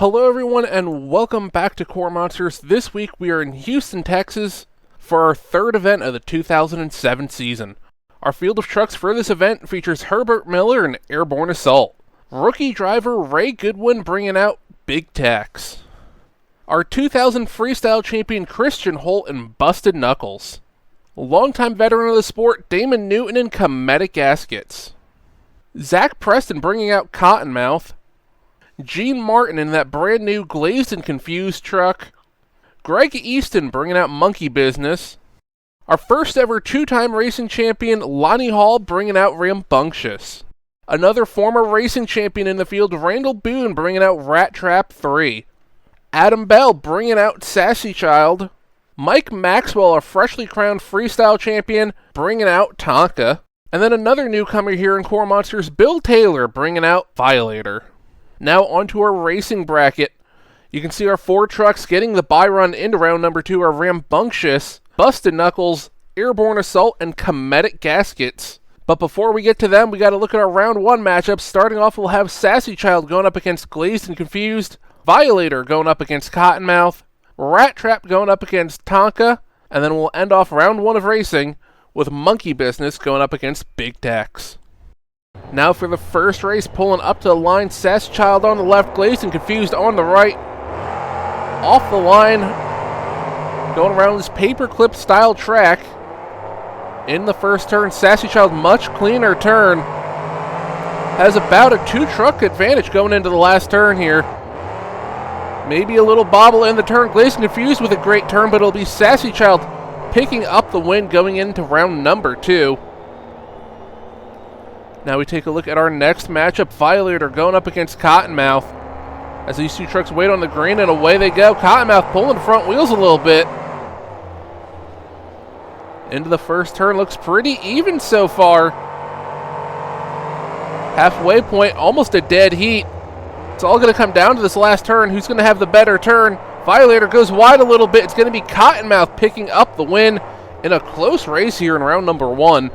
Hello everyone and welcome back to KORR Monsters. This week we are in Houston, Texas for our third event of the 2007 season. Our field of trucks for this event features Herbert Miller and Airborne Assault. Rookie driver Ray Goodwin bringing out Big Tex. Our 2000 Freestyle champion Christian Holt and Busted Knuckles. Longtime veteran of the sport Damon Newton and Comedic Gaskets. Zach Preston bringing out Cottonmouth. Gene Martin in that brand new Glazed and Confused truck. Greg Easton bringing out Monkey Business. Our first ever two-time racing champion Lonnie Hall bringing out Rambunctious. Another former racing champion in the field Randall Boone bringing out Rat Trap 3. Adam Bell bringing out Sassy Child. Mike Maxwell, a freshly crowned freestyle champion, bringing out Tonka. And then another newcomer here in KORR Monsters, Bill Taylor bringing out Violator. Now onto our racing bracket. You can see our four trucks getting the bye run into round number 2 are Rambunctious, Busted Knuckles, Airborne Assault, and Comedic Gaskets. But before we get to them, we got to look at our round 1 matchups. Starting off, we'll have Sassy Child going up against Glazed and Confused, Violator going up against Cottonmouth, Rat Trap going up against Tonka, and then we'll end off round 1 of racing with Monkey Business going up against Big Tex. Now for the first race, pulling up to the line, Sassy Child on the left, Glazed and Confused on the right. Off the line, going around this paperclip style track. In the first turn, Sassy Child, much cleaner turn. Has about a 2-truck advantage going into the last turn here. Maybe a little bobble in the turn. Glazed and Confused with a great turn, but it'll be Sassy Child picking up the win going into round number 2. Now we take a look at our next matchup. Violator going up against Cottonmouth. As these two trucks wait on the green and away they go. Cottonmouth pulling the front wheels a little bit. Into the first turn, looks pretty even so far. Halfway point, almost a dead heat. It's all going to come down to this last turn. Who's going to have the better turn? Violator goes wide a little bit. It's going to be Cottonmouth picking up the win in a close race here in round number 1.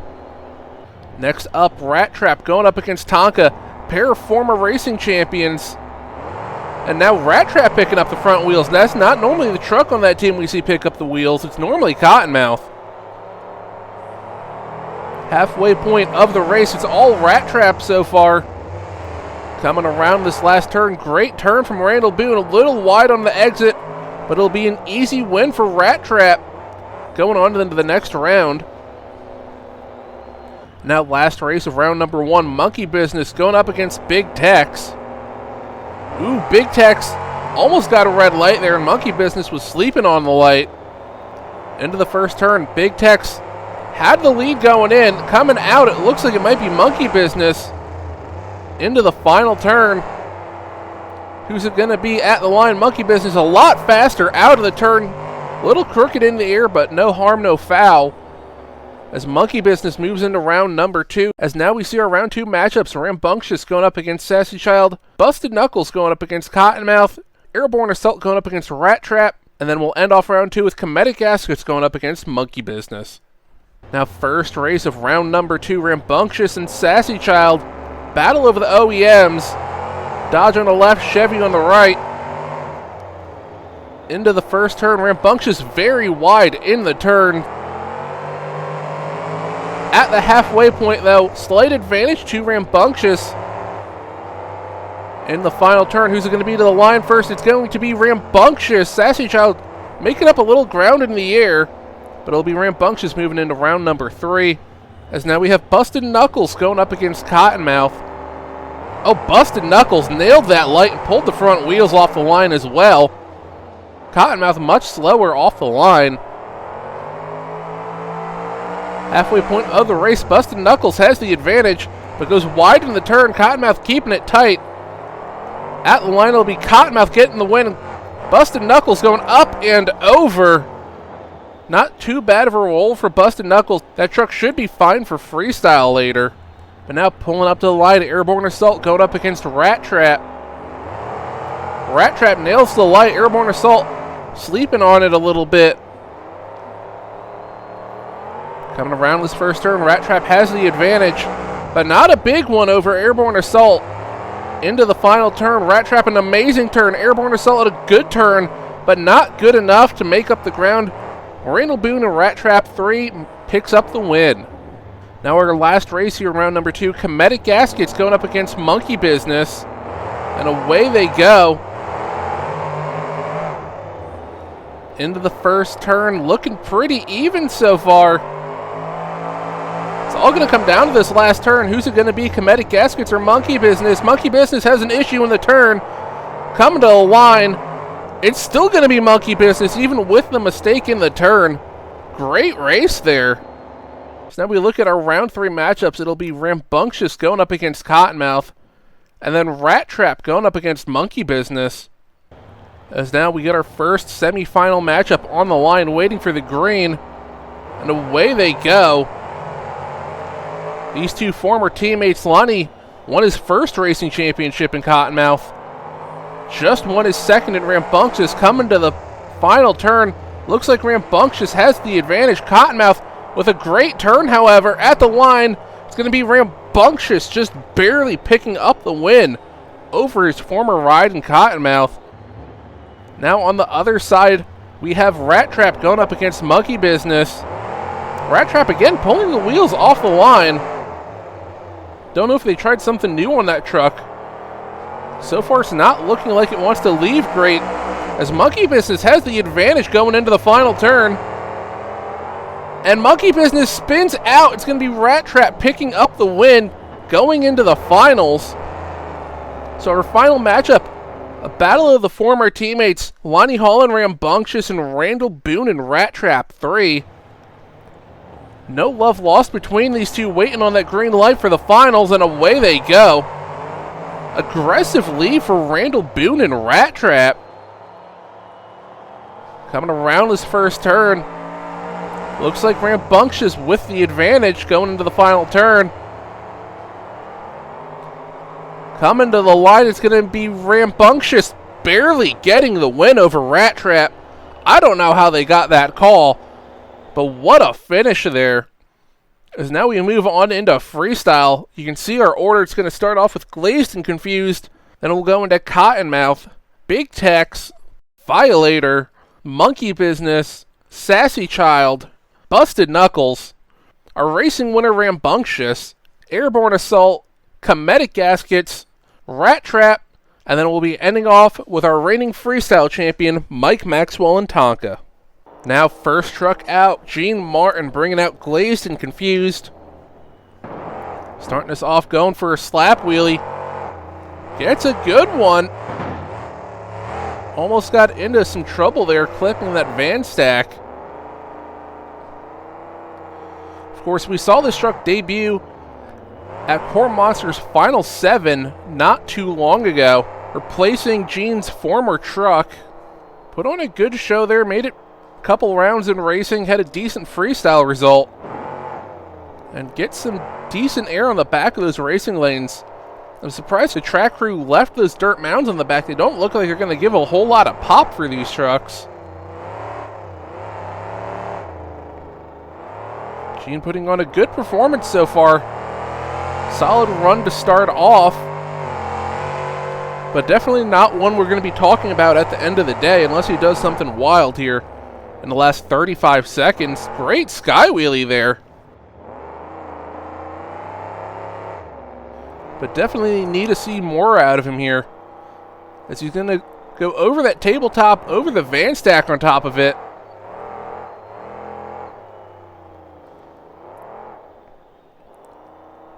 Next up, Rat Trap going up against Tonka, pair of former racing champions. And now Rat Trap picking up the front wheels. That's not normally the truck on that team we see pick up the wheels. It's normally Cottonmouth. Halfway point of the race, it's all Rat Trap so far. Coming around this last turn, great turn from Randall Boone, a little wide on the exit, but it'll be an easy win for Rat Trap. Going on to the next round. Now last race of round number 1, Monkey Business going up against Big Tex. Ooh, Big Tex almost got a red light there, and Monkey Business was sleeping on the light. Into the first turn, Big Tex had the lead going in. Coming out, it looks like it might be Monkey Business. Into the final turn. Who's it going to be at the line? Monkey Business a lot faster out of the turn. A little crooked in the air, but no harm, no foul. As Monkey Business moves into round number 2, as now we see our round 2 matchups. Rambunctious going up against Sassy Child, Busted Knuckles going up against Cottonmouth, Airborne Assault going up against Rat Trap, and then we'll end off round 2 with Comedic Gaskets going up against Monkey Business. Now first race of round number 2, Rambunctious and Sassy Child, battle over the OEMs. Dodge on the left, Chevy on the right. Into the first turn, Rambunctious very wide in the turn. At the halfway point, though, slight advantage to Rambunctious. In the final turn, who's it going to be to the line first? It's going to be Rambunctious. Sassy Child making up a little ground in the air, but it'll be Rambunctious moving into round number 3. As now we have Busted Knuckles going up against Cottonmouth. Oh, Busted Knuckles nailed that light and pulled the front wheels off the line as well. Cottonmouth much slower off the line. Halfway point of the race, Busted Knuckles has the advantage, but goes wide in the turn. Cottonmouth keeping it tight. At the line, it'll be Cottonmouth getting the win. Busted Knuckles going up and over. Not too bad of a roll for Busted Knuckles. That truck should be fine for freestyle later. But now pulling up to the line, Airborne Assault going up against Rat Trap. Rat Trap nails the light. Airborne Assault sleeping on it a little bit. Coming around this first turn, Rat Trap has the advantage, but not a big one over Airborne Assault. into the final turn. Rat Trap, an amazing turn. Airborne Assault, a good turn, but not good enough to make up the ground. Randall Boone and Rat Trap 3 picks up the win. Now our last race here, round number 2. Comedic Gaskets going up against Monkey Business. And away they go. Into the first turn, looking pretty even so far. It's all going to come down to this last turn. Who's it going to be, Comedic Gaskets or Monkey Business? Monkey Business has an issue in the turn. Coming to the line. It's still going to be Monkey Business, even with the mistake in the turn. Great race there. So now we look at our round 3 matchups. It'll be Rambunctious going up against Cottonmouth. And then Rat Trap going up against Monkey Business. As now we get our first semifinal matchup on the line, waiting for the green. And away they go. These two former teammates, Lonnie won his first racing championship in Cottonmouth. Just won his second in Rambunctious. Coming to the final turn. Looks like Rambunctious has the advantage. Cottonmouth with a great turn, however, at the line. It's going to be Rambunctious just barely picking up the win over his former ride in Cottonmouth. Now on the other side, we have Rat Trap going up against Monkey Business. Rat Trap again pulling the wheels off the line. Don't know if they tried something new on that truck. So far it's not looking like it wants to leave great, as Monkey Business has the advantage going into the final turn. And Monkey Business spins out. It's going to be Rat Trap picking up the win going into the finals. So our final matchup, a battle of the former teammates, Lonnie Hall and Rambunctious and Randall Boone and Rat Trap 3. No love lost between these two, waiting on that green light for the finals, and away they go. Aggressive lead for Randall Boone and Rat Trap. Coming around this first turn. Looks like Rambunctious with the advantage going into the final turn. Coming to the line, it's going to be Rambunctious barely getting the win over Rat Trap. I don't know how they got that call, but what a finish there. As now we move on into Freestyle. You can see our order. It's going to start off with Glazed and Confused. Then we'll go into Cottonmouth, Big Tex, Violator, Monkey Business, Sassy Child, Busted Knuckles, our racing winner Rambunctious, Airborne Assault, Comedic Gaskets, Rat Trap, and then we'll be ending off with our reigning freestyle champion, Mike Maxwell and Tonka. Now first truck out, Gene Martin bringing out Glazed and Confused. Starting us off going for a slap wheelie. Gets a good one. Almost got into some trouble there, clipping that van stack. Of course, we saw this truck debut at KORR Monsters Final 7 not too long ago, replacing Gene's former truck. Put on a good show there, made it a couple rounds in racing, had a decent freestyle result, and get some decent air on the back of those racing lanes. I'm surprised the track crew left those dirt mounds on the back. They don't look like they're going to give a whole lot of pop for these trucks. Gene putting on a good performance so far. Solid run to start off, but definitely not one we're going to be talking about at the end of the day unless he does something wild here in the last 35 seconds. Great sky wheelie there. But definitely need to see more out of him here, as he's going to go over that tabletop, over the van stack on top of it.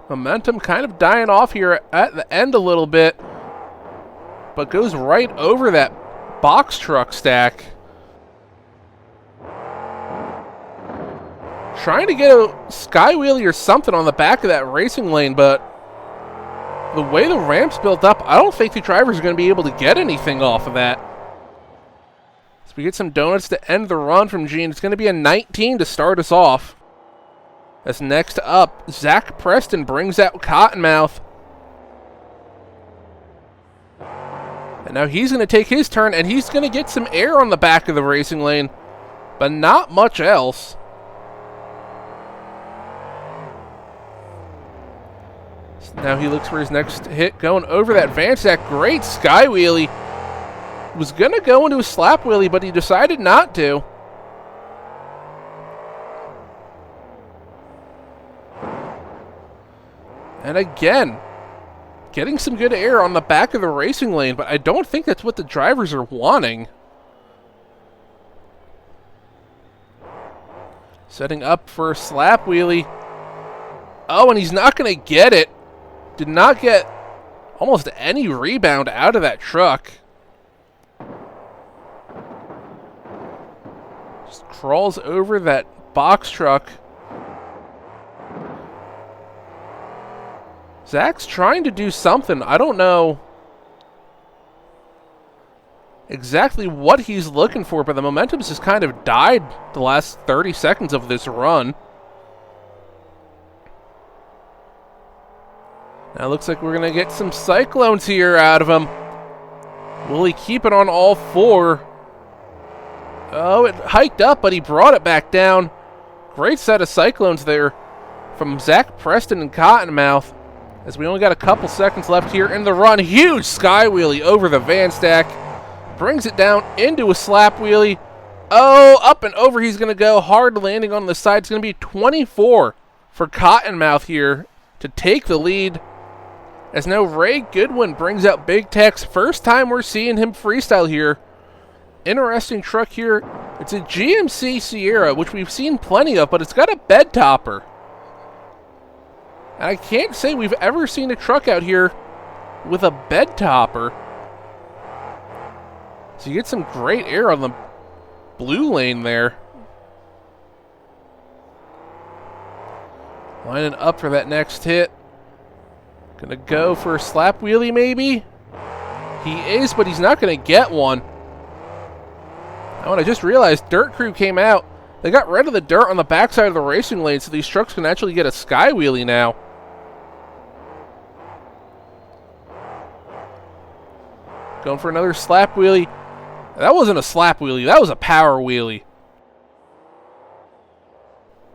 Momentum kind of dying off here at the end a little bit, but goes right over that box truck stack. Trying to get a sky wheelie or something on the back of that racing lane, but the way the ramp's built up, I don't think the driver's going to be able to get anything off of that. So we get some donuts to end the run from Gene. It's going to be a 19 to start us off. As next up, Zach Preston brings out Cottonmouth. And now he's going to take his turn, and he's going to get some air on the back of the racing lane, but not much else. Now he looks for his next hit, going over that van stack. Great sky wheelie. Was going to go into a slap wheelie, but he decided not to. And again, getting some good air on the back of the racing lane, but I don't think that's what the drivers are wanting. Setting up for a slap wheelie. Oh, and he's not going to get it. Did not get almost any rebound out of that truck. Just crawls over that box truck. Zach's trying to do something. I don't know exactly what he's looking for, but the momentum's just kind of died the last 30 seconds of this run. Now it looks like we're going to get some cyclones here out of him. Will he keep it on all four? Oh, it hiked up, but he brought it back down. Great set of cyclones there from Zach Preston and Cottonmouth. As we only got a couple seconds left here in the run. Huge sky wheelie over the van stack. Brings it down into a slap wheelie. Oh, up and over he's going to go. Hard landing on the side. It's going to be 24 for Cottonmouth here to take the lead. As now Ray Goodwin brings out Big Tech's first time we're seeing him freestyle here. Interesting truck here. It's a GMC Sierra, which we've seen plenty of, but it's got a bed topper. And I can't say we've ever seen a truck out here with a bed topper. So you get some great air on the blue lane there. Lining up for that next hit. Gonna go for a slap wheelie maybe? He is, but he's not gonna get one. Oh, and I just realized Dirt Crew came out. They got rid of the dirt on the backside of the racing lane, so these trucks can actually get a sky wheelie now. Going for another slap wheelie. That wasn't a slap wheelie, that was a power wheelie.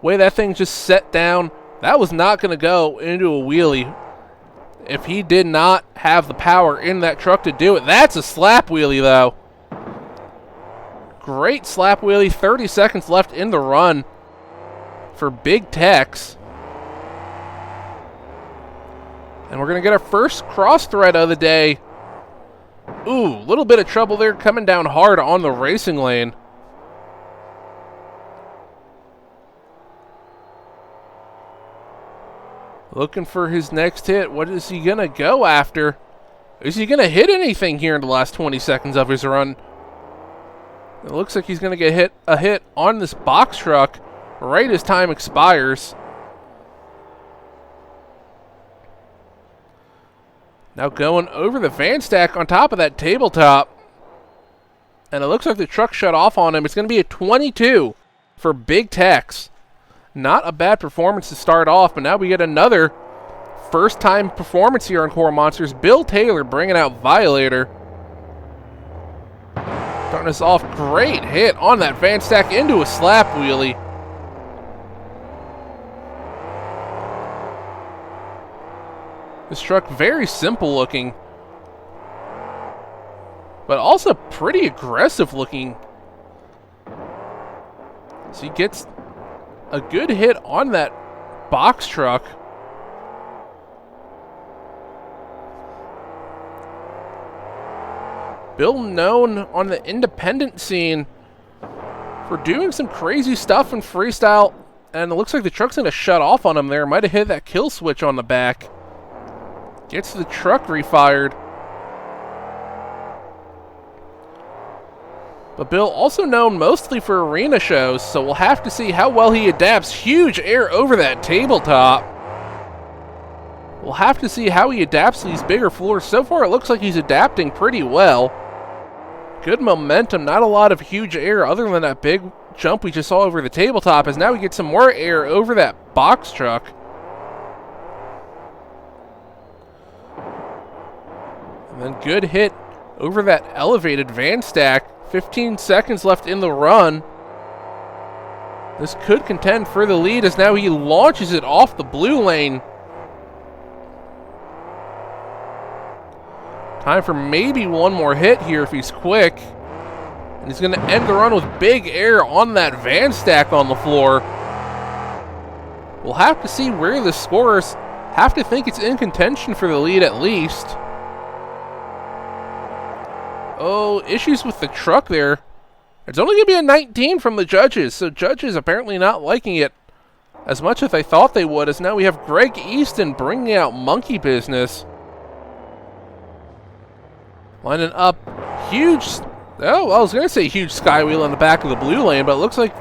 Way that thing just set down, that was not going to go into a wheelie. If he did not have the power in that truck to do it. That's a slap wheelie though. Great slap wheelie, 30 seconds left in the run for Big Tex. And we're going to get our first cross thread of the day. Ooh, a little bit of trouble there, coming down hard on the racing lane. Looking for his next hit. What is he going to go after? Is he going to hit anything here in the last 20 seconds of his run? It looks like he's going to get a hit on this box truck right as time expires. Now going over the van stack on top of that tabletop. And it looks like the truck shut off on him. It's going to be a 22 for Big Tex. Not a bad performance to start off, but now we get another first-time performance here on KORR Monsters. Bill Taylor bringing out Violator. Starting us off, great hit on that van stack into a slap wheelie. This truck very simple looking, but also pretty aggressive looking. So he gets a good hit on that box truck. Bill known on the independent scene for doing some crazy stuff in freestyle, and it looks like the truck's going to shut off on him there. Might have hit that kill switch on the back. Gets the truck refired. But Bill also known mostly for arena shows, so we'll have to see how well he adapts. Huge air over that tabletop. We'll have to see how he adapts to these bigger floors. So far it looks like he's adapting pretty well. Good momentum, not a lot of huge air other than that big jump we just saw over the tabletop, as now we get some more air over that box truck. And then good hit over that elevated van stack. 15 seconds left in the run. This could contend for the lead as now he launches it off the blue lane. Time for maybe one more hit here if he's quick. And he's going to end the run with big air on that van stack on the floor. We'll have to see where the scorers have to think it's in contention for the lead at least. Oh, issues with the truck there. It's only going to be a 19 from the judges, so judges apparently not liking it as much as they thought they would, as now we have Greg Easton bringing out Monkey Business. Lining up huge, oh, I was going to say huge skywheel on the back of the blue lane, but it looks like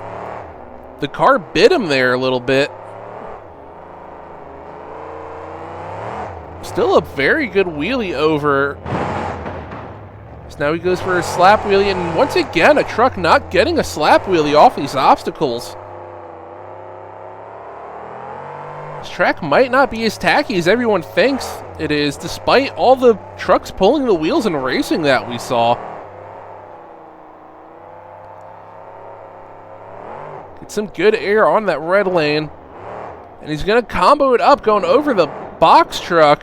the car bit him there a little bit. Still a very good wheelie over. So now he goes for a slap wheelie, and once again, a truck not getting a slap wheelie off these obstacles. This track might not be as tacky as everyone thinks it is, despite all the trucks pulling the wheels and racing that we saw. Get some good air on that red lane. And he's going to combo it up, going over the box truck.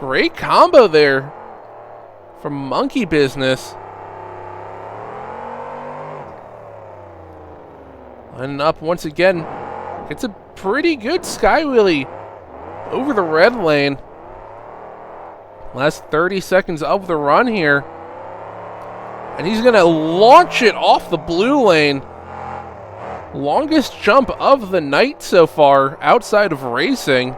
Great combo there from Monkey Business. Lining up once again. Gets a pretty good sky wheelie over the red lane. Last 30 seconds of the run here. And he's going to launch it off the blue lane. Longest jump of the night so far outside of racing.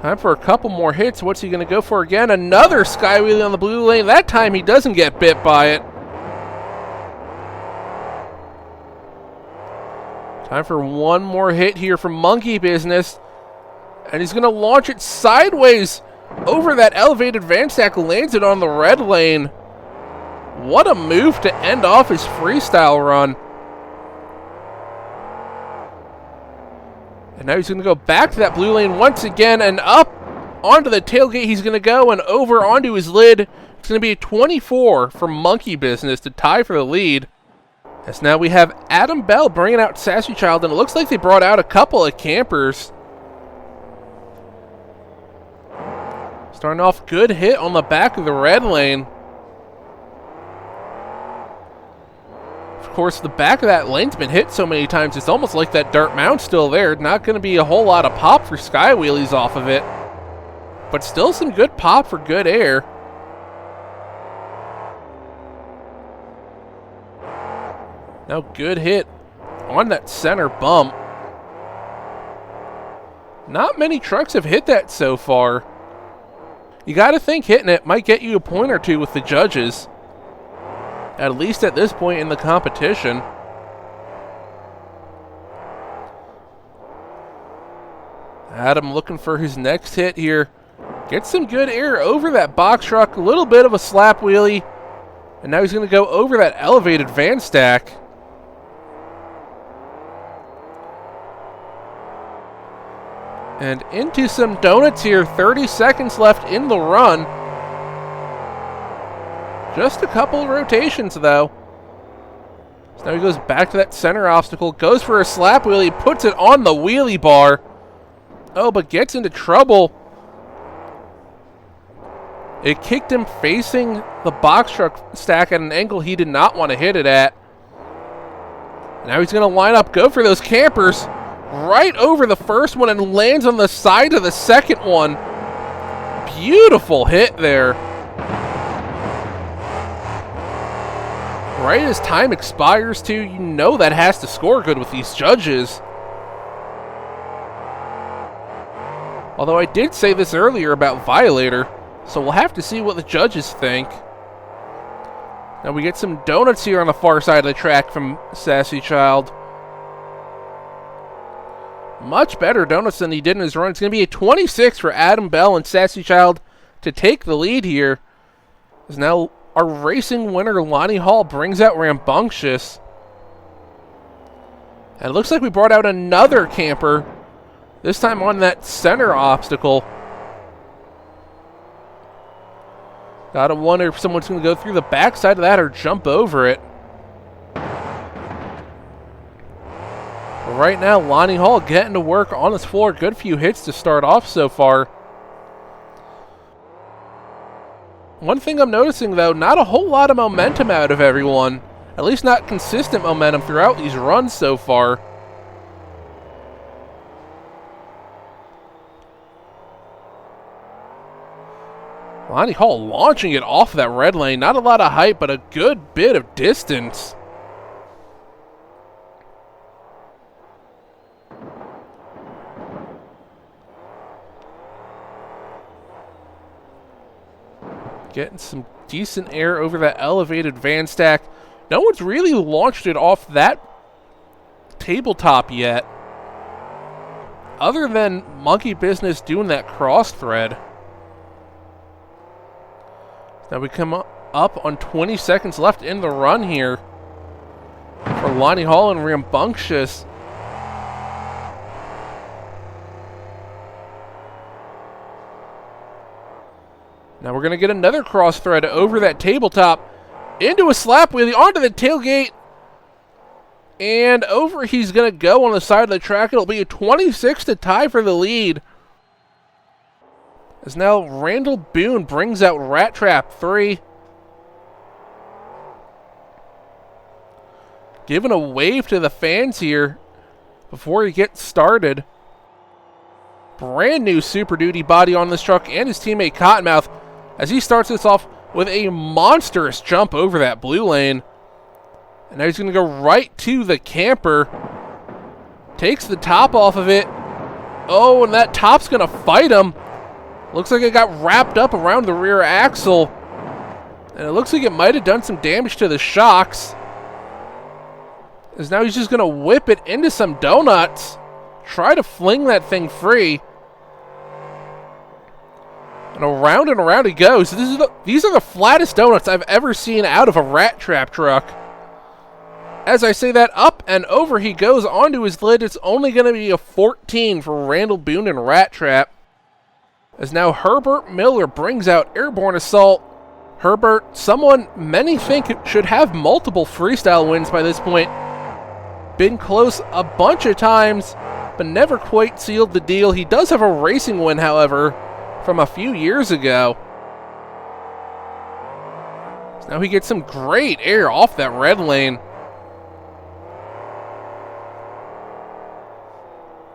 Time for a couple more hits. What's he going to go for again? Another sky wheelie on the blue lane. That time he doesn't get bit by it. Time for one more hit here from Monkey Business. And he's going to launch it sideways over that elevated van stack. Lands it on the red lane. What a move to end off his freestyle run. And now he's going to go back to that blue lane once again and up onto the tailgate. He's going to go and over onto his lid. It's going to be a 24 for Monkey Business to tie for the lead. As now we have Adam Bell bringing out Sassy Child, and it looks like they brought out a couple of campers. Starting off, good hit on the back of the red lane. Of course, the back of that lane's been hit so many times, it's almost like that dirt mound's still there. Not going to be a whole lot of pop for sky wheelies off of it. But still some good pop for good air. Now good hit on that center bump. Not many trucks have hit that so far. You got to think hitting it might get you a point or two with the judges. At least at this point in the competition. Adam looking for his next hit here. Gets some good air over that box truck. A little bit of a slap wheelie. And now he's going to go over that elevated van stack. And into some donuts here. 30 seconds left in the run. Just a couple of rotations, though. So now he goes back to that center obstacle. Goes for a slap wheelie. Puts it on the wheelie bar. Oh, but gets into trouble. It kicked him facing the box truck stack at an angle he did not want to hit it at. Now he's going to line up, go for those campers. Right over the first one and lands on the side of the second one. Beautiful hit there. Right as time expires too, you know that has to score good with these judges. Although I did say this earlier about Violator, so we'll have to see what the judges think. Now we get some donuts here on the far side of the track from Sassy Child. Much better donuts than he did in his run. It's going to be a 26 for Adam Bell and Sassy Child to take the lead here. As now our racing winner, Lonnie Hall, brings out Rambunctious. And it looks like we brought out another camper. This time on that center obstacle. Gotta wonder if someone's going to go through the backside of that or jump over it. right now, Lonnie Hall getting to work on this floor. Good few hits to start off so far. One thing I'm noticing, though, not a whole lot of momentum out of everyone. At least not consistent momentum throughout these runs so far. Lonnie Hall launching it off that red lane. Not a lot of height, but a good bit of distance. Getting some decent air over that elevated van stack. No one's really launched it off that tabletop yet, other than Monkey Business doing that cross thread. Now we come up on 20 seconds left in the run here for Lonnie Hall and Rambunctious. Now we're going to get another cross thread over that tabletop, into a slap wheelie, onto the tailgate, and over he's going to go on the side of the track. It'll be a 26 to tie for the lead. As now Randall Boone brings out Rat Trap 3. Giving a wave to the fans here before he gets started. Brand new Super Duty body on this truck and his teammate Cottonmouth, as he starts this off with a monstrous jump over that blue lane. And now he's going to go right to the camper. Takes the top off of it. Oh, and that top's going to fight him. Looks like it got wrapped up around the rear axle. And it looks like it might have done some damage to the shocks. As now he's just going to whip it into some donuts. Try to fling that thing free. And around he goes. These are the flattest donuts I've ever seen out of a Rat Trap truck. As I say that, up and over he goes onto his lid. It's only going to be a 14 for Randall Boone and Rat Trap. As now Herbert Miller brings out Airborne Assault. Herbert, someone many think should have multiple freestyle wins by this point. Been close a bunch of times, but never quite sealed the deal. He does have a racing win, however, from a few years ago. So now he gets some great air off that red lane.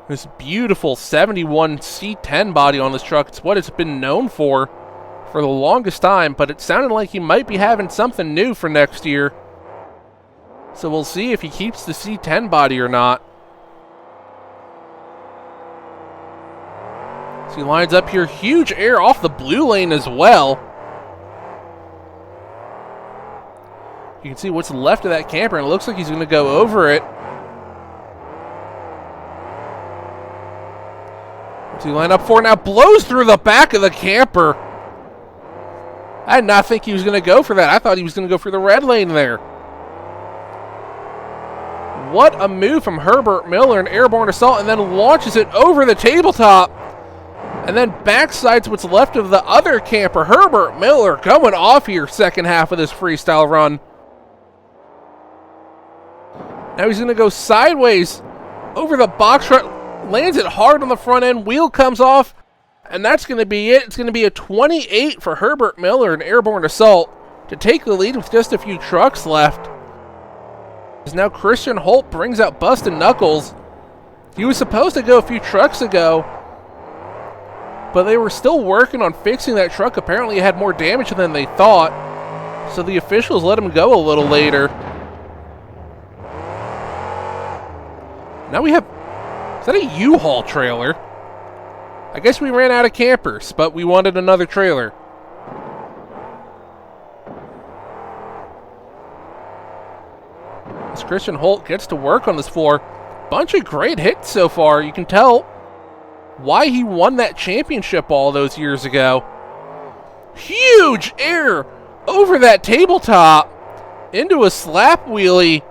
This beautiful 71 C10 body on this truck. It's what it's been known for the longest time, but it sounded like he might be having something new for next year. So we'll see if he keeps the C10 body or not. So he lines up here. Huge air off the blue lane as well. You can see what's left of that camper, and it looks like he's going to go over it. What's he line up for now? Blows through the back of the camper. I did not think he was going to go for that. I thought he was going to go for the red lane there. What a move from Herbert Miller, an Airborne Assault, and then launches it over the tabletop. And then backsides what's left of the other camper. Herbert Miller going off here second half of this freestyle run. Now he's going to go sideways over the box truck. Lands it hard on the front end. Wheel comes off. And that's going to be it. It's going to be a 28 for Herbert Miller and Airborne Assault to take the lead with just a few trucks left. As now Christian Holt brings out Busted Knuckles. He was supposed to go a few trucks ago, but they were still working on fixing that truck. Apparently it had more damage than they thought, so the officials let him go a little later. Now we have... Is that a U-Haul trailer? I guess we ran out of campers, but we wanted another trailer. As Christian Holt gets to work on this floor, bunch of great hits so far. You can tell why he won that championship all those years ago. Huge air over that tabletop into a slap wheelie.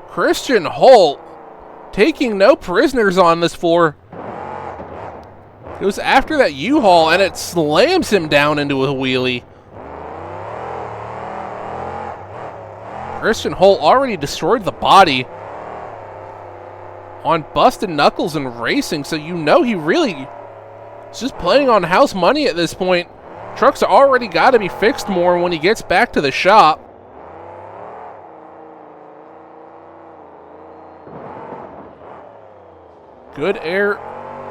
Christian Holt taking no prisoners on this floor. Goes after that U-Haul and it slams him down into a wheelie. Christian Holt already destroyed the body. on Busted Knuckles and racing, so you know he really is just playing on house money at this point. Trucks are already got to be fixed more when he gets back to the shop. Good air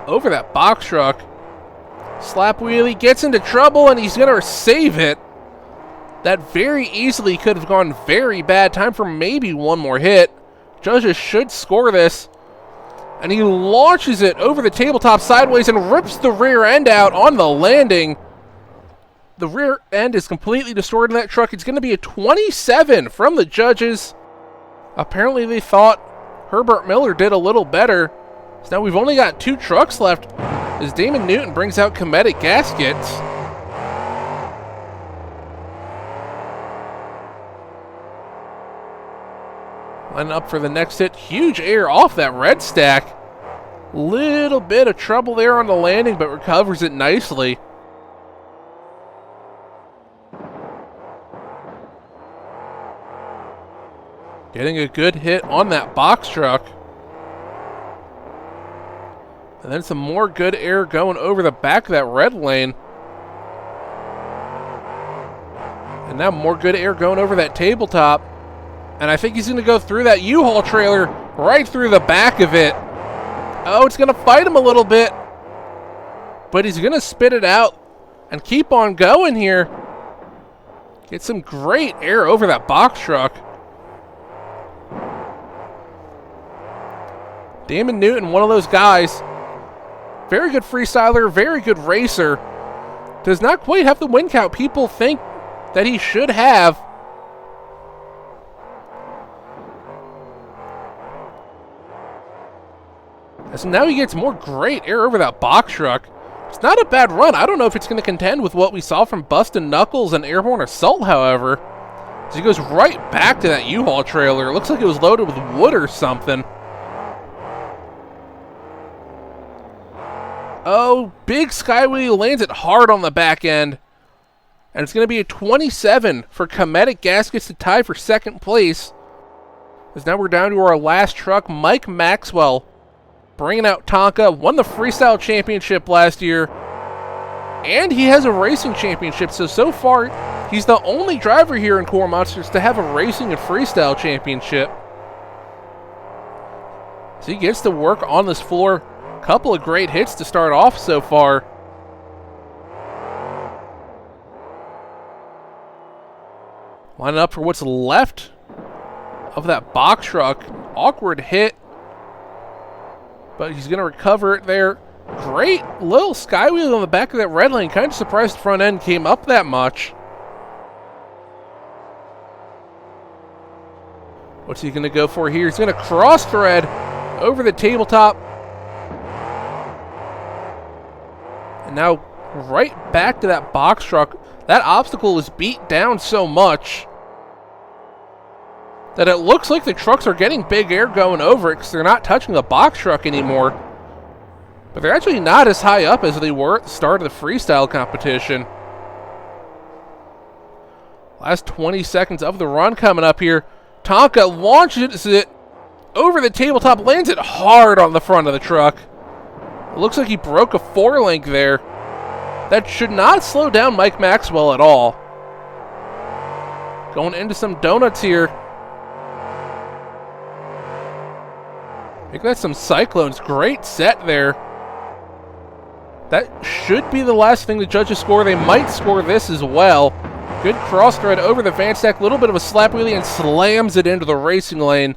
over that box truck. Slap wheelie, gets into trouble, and he's going to save it. That very easily could have gone very bad. Time for maybe one more hit. Judges should score this. And he launches it over the tabletop sideways and rips the rear end out on the landing. The rear end is completely destroyed in that truck. It's going to be a 27 from the judges. Apparently they thought Herbert Miller did a little better. So now we've only got 2 trucks left as Damon Newton brings out Comedic Gaskets. Lining up for the next hit. Huge air off that red stack. Little bit of trouble there on the landing, but recovers it nicely. Getting a good hit on that box truck. And then some more good air going over the back of that red lane. And now more good air going over that tabletop. And I think he's going to go through that U-Haul trailer, right through the back of it. Oh, it's going to fight him a little bit. But he's going to spit it out and keep on going here. Get some great air over that box truck. Damon Newton, one of those guys. Very good freestyler, very good racer. Does not quite have the win count people think that he should have. So now he gets more great air over that box truck. It's not a bad run. I don't know if it's going to contend with what we saw from Busted Knuckles and Airborne Assault, however. So he goes right back to that U-Haul trailer. It looks like it was loaded with wood or something. Oh, big skywheel lands it hard on the back end. And it's going to be a 27 for Comedic Gaskets to tie for second place. As now we're down to our last truck, Mike Maxwell. Bringing out Tonka, won the Freestyle Championship last year. And he has a Racing Championship, so far, he's the only driver here in KORR Monsters to have a Racing and Freestyle Championship. So he gets to work on this floor. Couple of great hits to start off so far. Lining up for what's left of that box truck. Awkward hit. But he's going to recover it there. Great little skywheel on the back of that red lane. Kind of surprised the front end came up that much. What's he going to go for here? He's going to cross thread over the tabletop. And now right back to that box truck. That obstacle is beat down so much that it looks like the trucks are getting big air going over it because they're not touching the box truck anymore. But they're actually not as high up as they were at the start of the freestyle competition. Last 20 seconds of the run coming up here. Tonka launches it over the tabletop, lands it hard on the front of the truck. It looks like he broke a 4-link there. That should not slow down Mike Maxwell at all. Going into some donuts here. I think that's some Cyclones. Great set there. That should be the last thing the judges score. They might score this as well. Good cross thread over the van stack. Little bit of a slap wheelie and slams it into the racing lane.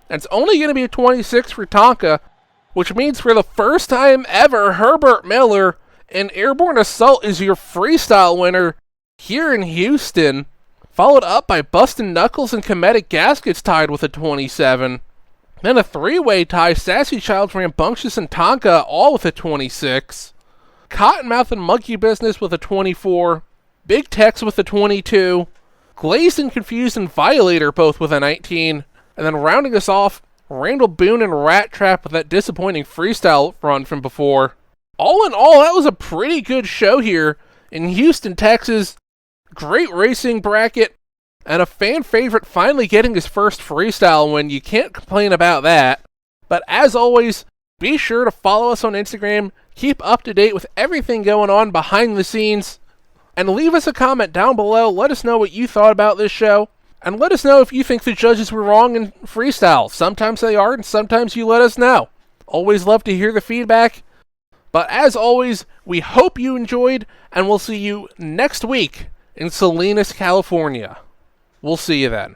And it's only going to be a 26 for Tonka, which means for the first time ever, Herbert Miller in Airborne Assault is your freestyle winner here in Houston. Followed up by Busted Knuckles and Comedic Gaskets tied with a 27. Then a 3-way tie, Sassy Childs, Rambunctious, and Tonka all with a 26. Cottonmouth and Monkey Business with a 24. Big Tex with a 22. Glazed and Confused and Violator both with a 19. And then rounding us off, Randall Boone and Rat Trap with that disappointing freestyle run from before. All in all, that was a pretty good show here in Houston, Texas. Great racing bracket. And a fan favorite finally getting his first freestyle win. You can't complain about that. But as always, be sure to follow us on Instagram, keep up to date with everything going on behind the scenes, and leave us a comment down below. Let us know what you thought about this show, and let us know if you think the judges were wrong in freestyle. Sometimes they are, and sometimes you let us know. Always love to hear the feedback. But as always, we hope you enjoyed, and we'll see you next week in Salinas, California. We'll see you then.